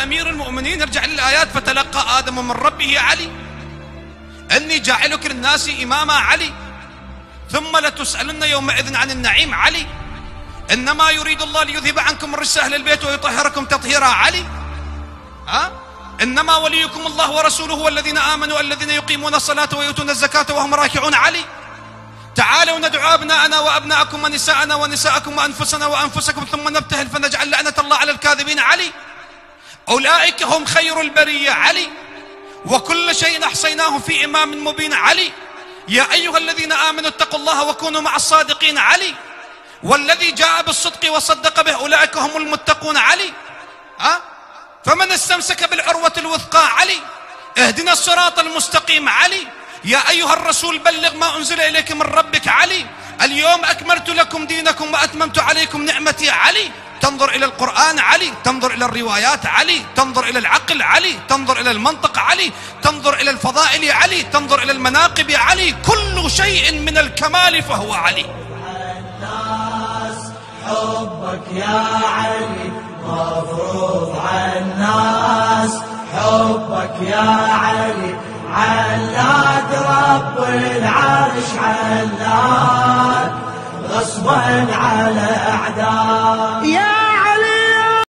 أمير المؤمنين ارجع للآيات. فتلقى آدم من ربه علي، إني جاعلك للناس إماما علي، ثم لتسألن يومئذ عن النعيم علي، إنما يريد الله ليذهب عنكم الرجس أهل البيت ويطهركم تطهيرا علي. إنما وليكم الله ورسوله والذين آمنوا الذين يقيمون الصلاة ويؤتون الزكاة وهم راكعون علي. تعالوا ندعو أبناءنا وأبناءكم ونساءنا ونساءكم وأنفسنا وأنفسكم ثم نبتهل فنجعل لعنة الله على الكاذبين علي. أولئك هم خير البرية علي، وكل شيء أحصيناه في إمام مبين علي. يا أيها الذين آمنوا اتقوا الله وكونوا مع الصادقين علي، والذي جاء بالصدق وصدق به أولئك هم المتقون علي. فمن استمسك بالعروة الوثقى علي، اهدنا الصراط المستقيم علي. يا أيها الرسول بلغ ما أنزل إليك من ربك علي. اليوم أكملت لكم دينكم وأتممت عليكم نعمتي علي. تنظر إلى القرآن علي، تنظر إلى الروايات علي، تنظر إلى العقل علي، تنظر إلى المنطق علي، تنظر إلى الفضائل علي، تنظر إلى المناقب علي. كل شيء من الكمال فهو علي. الناس حبك يا علي مفروض على الناس، حبك يا علي علاد رب العرش علاد غصبا على أعداء.